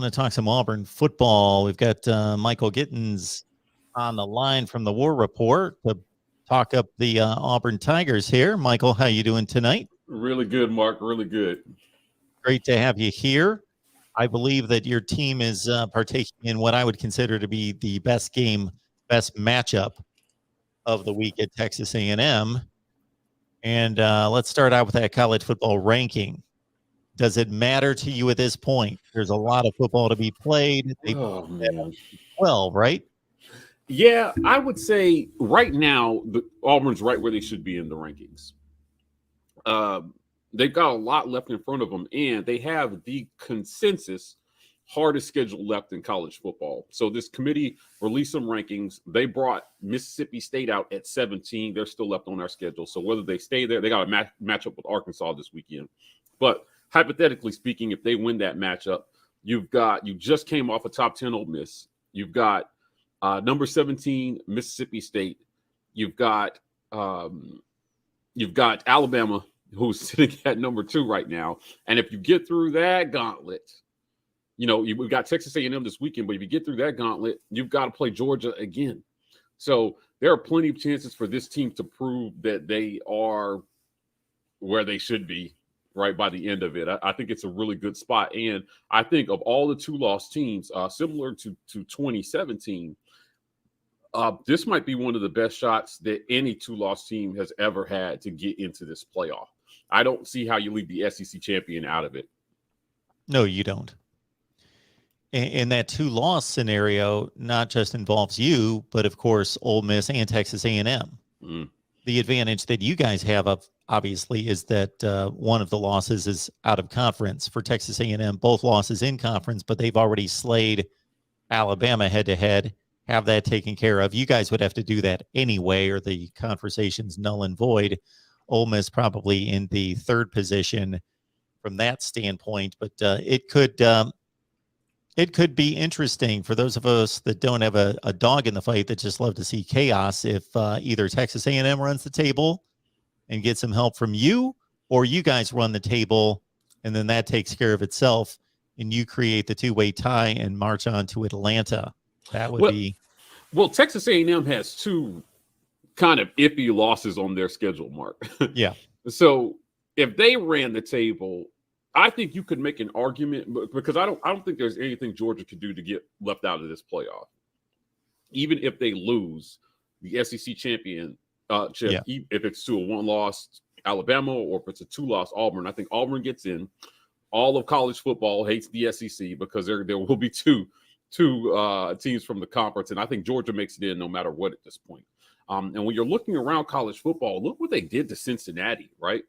want to talk some Auburn football. We've got Michael Gittens on the line from the War Report to talk up the Auburn Tigers here. Michael, how you doing tonight? Really good, Mark. Really good. Great to have you here. I believe that your team is partaking in what I would consider to be the best matchup of the week at Texas A&M. And let's start out with that college football ranking. Does it matter to you at this point? There's a lot of football to be played. Oh, man. 12, right? Yeah, I would say right now, Auburn's right where they should be in the rankings. They've got a lot left in front of them, and they have the consensus hardest schedule left in college football. So this committee released some rankings. They brought Mississippi State out at 17. They're still left on our schedule. So whether they stay there, they got a match up with Arkansas this weekend. But hypothetically speaking, if they win that matchup, you just came off a top 10 Ole Miss. You've got number 17 Mississippi State. You've got Alabama, who's sitting at number 2 right now. And if you get through that gauntlet, we've got Texas A&M this weekend, but if you get through that gauntlet, you've got to play Georgia again. So there are plenty of chances for this team to prove that they are where they should be right by the end of it. I think it's a really good spot. And I think of all the 2-loss teams, similar to 2017, this might be one of the best shots that any 2-loss team has ever had to get into this playoff. I don't see how you leave the SEC champion out of it. No, you don't. And that 2-loss scenario not just involves you, but of course, Ole Miss and Texas A&M. The advantage that you guys have, obviously, is that one of the losses is out of conference for Texas A&M. Both losses in conference, but they've already slayed Alabama head-to-head, have that taken care of. You guys would have to do that anyway, or the conversation's null and void. Ole Miss probably in the 3rd position from that standpoint, but it could be interesting for those of us that don't have a dog in the fight, that just love to see chaos, if either Texas A&M runs the table and get some help from you, or you guys run the table and then that takes care of itself and you create the 2-way tie and march on to Atlanta. That would be... Well, Texas A&M has 2 kind of iffy losses on their schedule, Mark. Yeah. So if they ran the table, I think you could make an argument, because I don't think there's anything Georgia could do to get left out of this playoff. Even if they lose the SEC championship, if it's to a 1-loss Alabama or if it's a 2-loss Auburn, I think Auburn gets in. All of college football hates the SEC because there will be two teams from the conference, and I think Georgia makes it in no matter what at this point. And when you're looking around college football, look what they did to Cincinnati, right?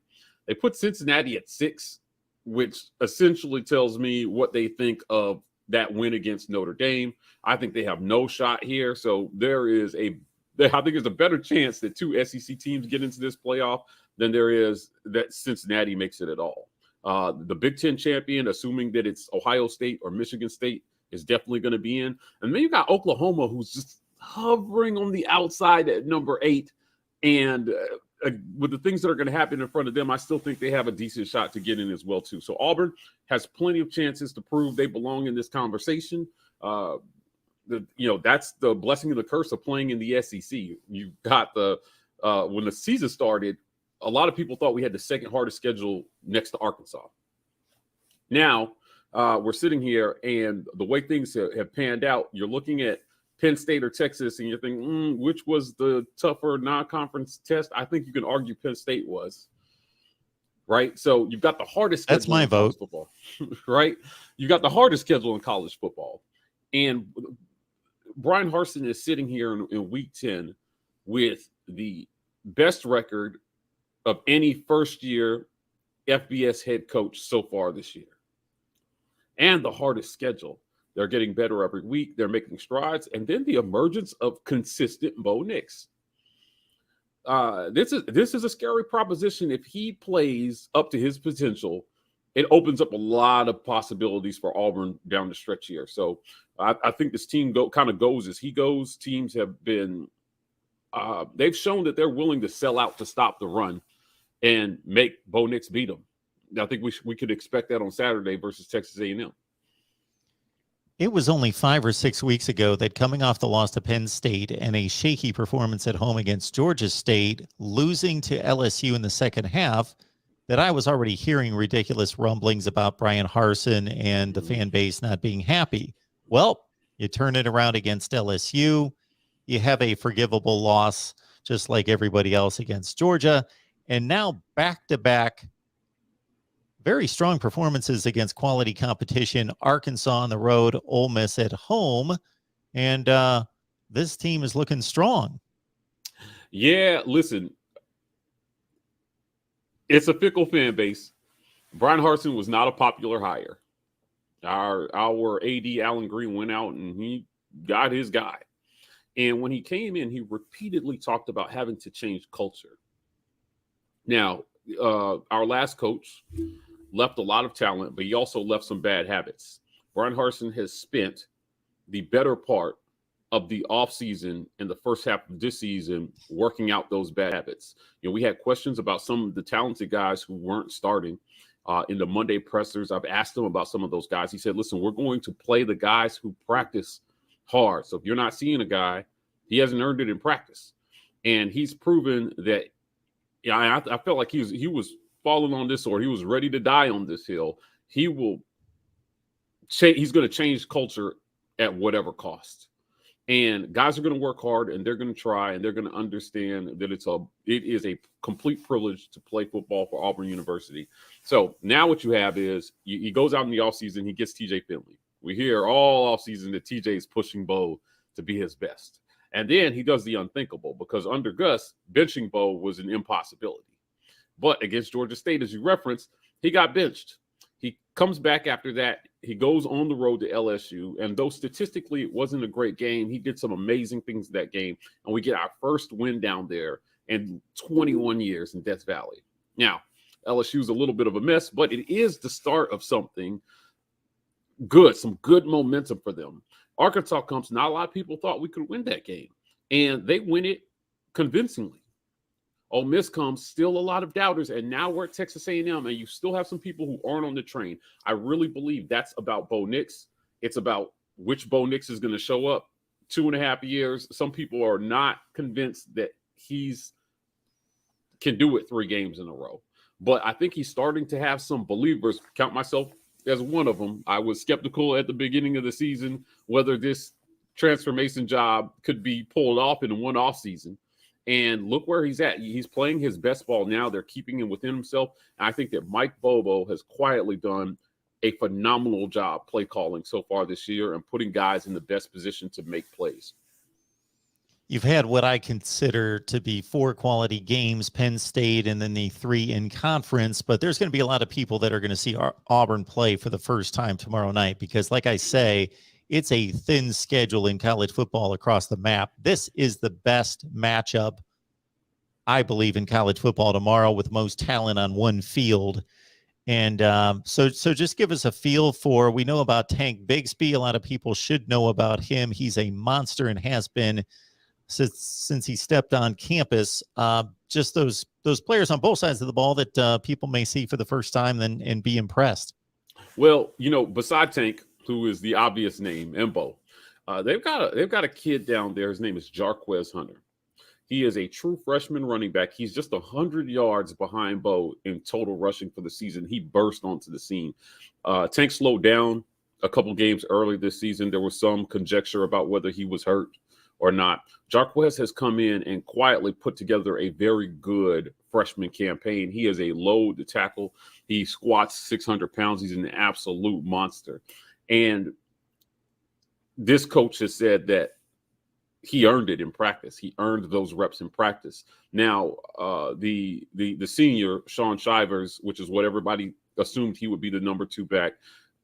They put Cincinnati at 6, which essentially tells me what they think of that win against Notre Dame. I think they have no shot here. So I think there's a better chance that 2 SEC teams get into this playoff than there is that Cincinnati makes it at all. The Big Ten champion, assuming that it's Ohio State or Michigan State, is definitely going to be in. And then you got Oklahoma, who's just hovering on the outside at number 8. And with the things that are going to happen in front of them, I still think they have a decent shot to get in as well, too. So Auburn has plenty of chances to prove they belong in this conversation. That's the blessing and the curse of playing in the SEC. You got when the season started, a lot of people thought we had the 2nd hardest schedule next to Arkansas. Now we're sitting here, and the way things have panned out, you're looking at Penn State or Texas, and you're thinking, which was the tougher non-conference test? I think you can argue Penn State was, right? So you've got the hardest schedule. That's my vote. Football, right? You got the hardest schedule in college football. And Brian Harsin is sitting here in week 10 with the best record of any first-year FBS head coach so far this year, and the hardest schedule. They're getting better every week. They're making strides. And then the emergence of consistent Bo Nix. This is a scary proposition. If he plays up to his potential, it opens up a lot of possibilities for Auburn down the stretch here. So I think this team goes as he goes. Teams have been they've shown that they're willing to sell out to stop the run and make Bo Nix beat them. I think we could expect that on Saturday versus Texas A&M. It was only 5 or 6 weeks ago that, coming off the loss to Penn State and a shaky performance at home against Georgia State, losing to LSU in the second half, that I was already hearing ridiculous rumblings about Brian Harsin and the fan base not being happy. Well, you turn it around against LSU. You have a forgivable loss, just like everybody else against Georgia. And now back-to-back very strong performances against quality competition. Arkansas on the road, Ole Miss at home. And this team is looking strong. Yeah, listen, it's a fickle fan base. Brian Harsin was not a popular hire. Our AD, Alan Green, went out and he got his guy. And when he came in, he repeatedly talked about having to change culture. Now, our last coach left a lot of talent, but he also left some bad habits. Brian Harsin has spent the better part of the offseason and the first half of this season working out those bad habits. You know, we had questions about some of the talented guys who weren't starting in the Monday pressers. I've asked him about some of those guys. He said, listen, we're going to play the guys who practice hard. So if you're not seeing a guy, he hasn't earned it in practice. And he's proven that, yeah, I felt like he was falling on this, or he was ready to die on this hill. He will he's going to change culture at whatever cost. And guys are going to work hard, and they're going to try, and they're going to understand that it is a complete privilege to play football for Auburn University. So now what you have is he goes out in the offseason, he gets TJ Finley. We hear all offseason that TJ is pushing Bo to be his best. And then he does the unthinkable, because under Gus, benching Bo was an impossibility. But against Georgia State, as you referenced, he got benched. He comes back after that. He goes on the road to LSU. And though statistically it wasn't a great game, he did some amazing things that game. And we get our first win down there in 21 years in Death Valley. Now, LSU's a little bit of a mess, but it is the start of something good, some good momentum for them. Arkansas comes. Not a lot of people thought we could win that game. And they win it convincingly. Ole Miss comes, still a lot of doubters, and now we're at Texas A&M, and you still have some people who aren't on the train. I really believe that's about Bo Nix. It's about which Bo Nix is going to show up 2.5 years. Some people are not convinced that he's can do it 3 games in a row. But I think he's starting to have some believers, count myself as one of them. I was skeptical at the beginning of the season whether this transformation job could be pulled off in one off season. And look where he's at. He's playing his best ball now. They're keeping him within himself. And I think that Mike Bobo has quietly done a phenomenal job play calling so far this year and putting guys in the best position to make plays. You've had what I consider to be 4 quality games, Penn State, and then the 3 in conference. But there's going to be a lot of people that are going to see Auburn play for the first time tomorrow night because, like I say, it's a thin schedule in college football across the map. This is the best matchup, I believe, in college football tomorrow, with most talent on one field. And so just give us a feel for, we know about Tank Bigsby. A lot of people should know about him. He's a monster and has been since he stepped on campus. Just those players on both sides of the ball that people may see for the first time and be impressed. Well, you know, beside Tank, who is the obvious name, Embo, they've got a kid down there. His name is Jarquez Hunter. He is a true freshman running back. He's just 100 yards behind Bo in total rushing for the season. He burst onto the scene. Tank slowed down a couple games early this season. There was some conjecture about whether he was hurt or not. Jarquez has come in and quietly put together a very good freshman campaign. He is a load to tackle. He squats 600 pounds. He's an absolute monster. And this coach has said that he earned it in practice. He earned those reps in practice. Now, the senior, Sean Shivers, which is what everybody assumed he would be the number 2 back,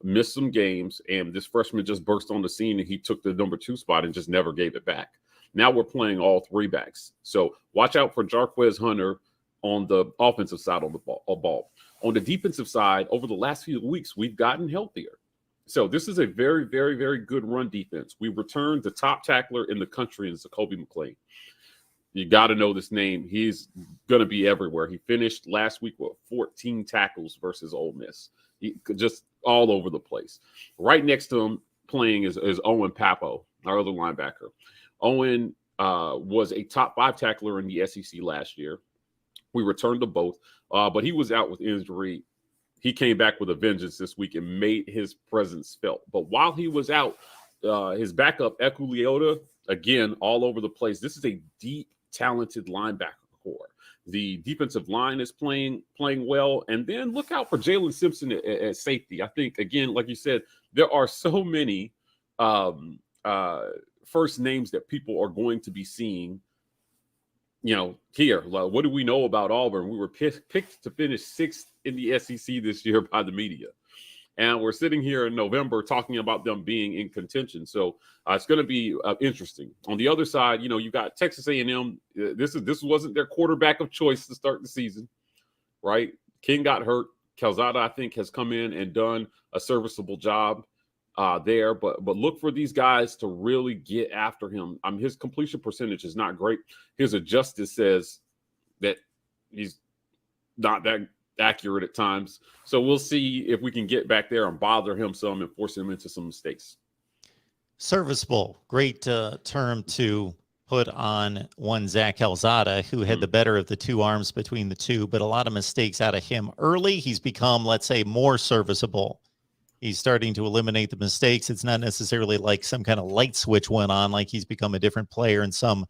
missed some games, and this freshman just burst on the scene, and he took the number 2 spot and just never gave it back. Now we're playing all 3 backs. So watch out for Jarquez Hunter on the offensive side of the ball. On the defensive side, over the last few weeks, we've gotten healthier. So this is a very, very, very good run defense. We returned the top tackler in the country in Zacoby McClain. You got to know this name. He's going to be everywhere. He finished last week with 14 tackles versus Ole Miss. He just all over the place. Right next to him, playing is Owen Papo, our other linebacker. Owen was a top 5 tackler in the SEC last year. We returned to both, but he was out with injury. He came back with a vengeance this week and made his presence felt. But while he was out, his backup, Eku Leota, again, all over the place. This is a deep, talented linebacker core. The defensive line is playing well. And then look out for Jalen Simpson at safety. I think, again, like you said, there are so many first names that people are going to be seeing. Here, what do we know about Auburn? We were picked to finish 6th in the SEC this year by the media. And we're sitting here in November talking about them being in contention. So it's going to be interesting. On the other side, you got Texas A&M. This wasn't their quarterback of choice to start the season, right? King got hurt. Calzada, I think, has come in and done a serviceable job there. But look for these guys to really get after him. His completion percentage is not great. His adjusted says that he's not that accurate at times. So we'll see if we can get back there and bother him some and force him into some mistakes. Serviceable, great term to put on one Zach Calzada, who had the better of the two arms between the two, but a lot of mistakes out of him early. He's become, let's say, more serviceable. He's starting to eliminate the mistakes. It's not necessarily like some kind of light switch went on, like he's become a different player and some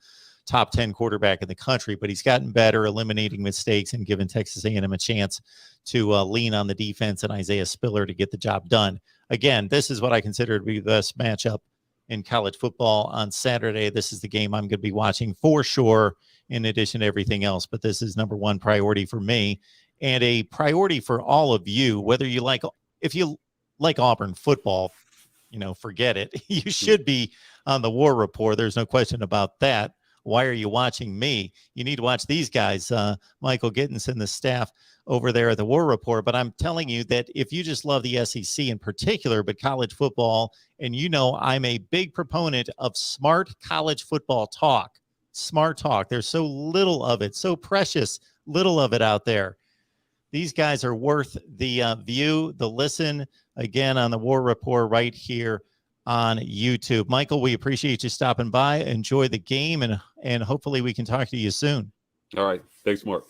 top 10 quarterback in the country, but he's gotten better eliminating mistakes and giving Texas A&M a chance to lean on the defense and Isaiah Spiller to get the job done. Again, this is what I consider to be the best matchup in college football on Saturday. This is the game I'm going to be watching for sure, in addition to everything else, but this is number one priority for me and a priority for all of you, whether you like, if you like Auburn football, forget it. You should be on the War Report. There's no question about that. Why are you watching me? You need to watch these guys, Michael Gittens and the staff over there at the War Report. But I'm telling you that if you just love the SEC in particular, but college football, and I'm a big proponent of smart college football talk, smart talk. There's so little of it, so precious little of it out there. These guys are worth the view, the listen, again, on the War Report right here on YouTube. Michael, we appreciate you stopping by. Enjoy the game, and hopefully we can talk to you soon. All right. Thanks, Mark.